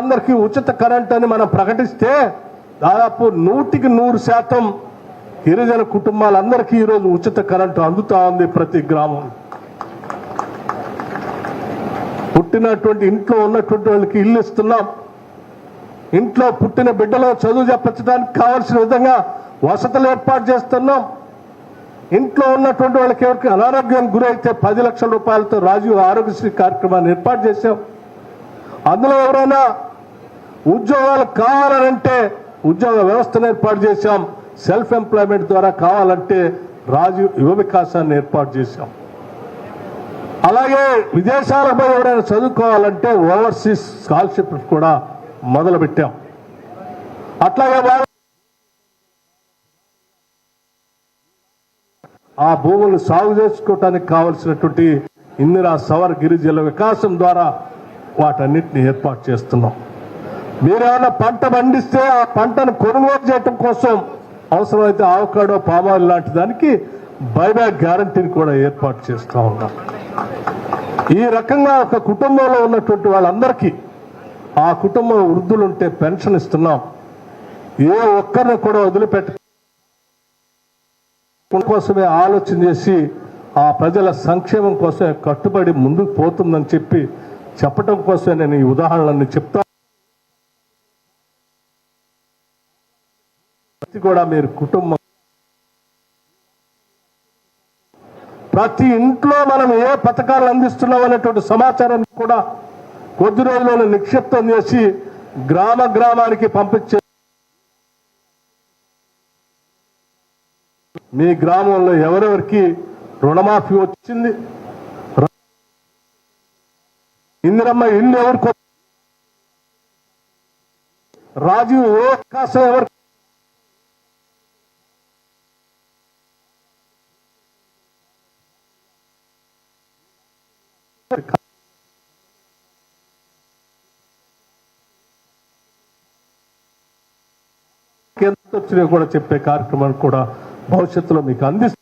కుటుంబాలందరికీ ఉచిత కరెంట్ అని మనం ప్రకటిస్తే దాదాపు 100% గిరిజన కుటుంబాలందరికీ ఈరోజు ఉచిత కరెంటు అందుతా ఉంది. ప్రతి గ్రామం పుట్టినటువంటి ఇంట్లో ఉన్నటువంటి వాళ్ళకి ఇల్లు ఇస్తున్నాం. ఇంట్లో పుట్టిన బిడ్డలో చదువు చెప్పించడానికి కావాల్సిన విధంగా వసతులు ఏర్పాటు చేస్తున్నాం. ఇంట్లో ఉన్నటువంటి వాళ్ళకి ఎవరికి అనారోగ్యం గురైతే 10 లక్షల రూపాయలతో రాజీవ్ ఆరోగ్యశ్రీ కార్యక్రమాన్ని ఏర్పాటు చేశాం. అందులో ఎవరైనా ఉద్యోగాలు కావాలంటే ఉద్యోగ వ్యవస్థను ఏర్పాటు చేశాం. సెల్ఫ్ ఎంప్లాయ్మెంట్ ద్వారా కావాలంటే రాజీవ్ యువ వికాసాన్ని ఏర్పాటు చేశాం. అలాగే విదేశాలపై ఎవరైనా చదువుకోవాలంటే ఓవర్సీస్ స్కాలర్షిప్ కూడా మొదలుపెట్టాం. అట్లాగే ఆ భూములు సాగు చేసుకోవటానికి కావలసినటువంటి ఇందిరా సవర్ గిరిజనుల వికాసం ద్వారా వాటన్నిటిని ఏర్పాటు చేస్తున్నాం. మీరేమైనా పంట పండిస్తే ఆ పంటను కొనుగోలు చేయటం కోసం అవసరమైతే ఆవకాడో పామాయిల్ లాంటి దానికి బైబ్యాక్ గ్యారంటీని కూడా ఏర్పాటు చేస్తూ ఉన్నాం. ఈ రకంగా ఒక కుటుంబంలో ఉన్నటువంటి వాళ్ళందరికీ ఆ కుటుంబం వృద్ధులుంటే పెన్షన్ ఇస్తున్నాం. ఏ ఒక్కరిని కూడా వదిలిపెట్ట కోసమే ఆలోచన చేసి ఆ ప్రజల సంక్షేమం కోసమే కట్టుబడి ముందుకు పోతుందని చెప్పటం కోసమే నేను ఈ ఉదాహరణలన్నీ చెప్తాను. కూడా మీరు కుటుంబం ప్రతి ఇంట్లో మనం ఏ పథకాలు అందిస్తున్నాం అనేటువంటి సమాచారాన్ని కూడా కొద్ది రోజుల్లో నిక్షిప్తం చేసి గ్రామానికి పంపించే మీ గ్రామంలో ఎవరెవరికి రుణమాఫీ వచ్చింది, ఇందిరమ్మ ఇల్లు ఎవరికి, రాజీవ్ వికాసం ఎవరికి, ఎంత వచ్చినా కూడా చెప్పే కార్యక్రమాన్ని కూడా భవిష్యత్తులో మీకు అందిస్తాం.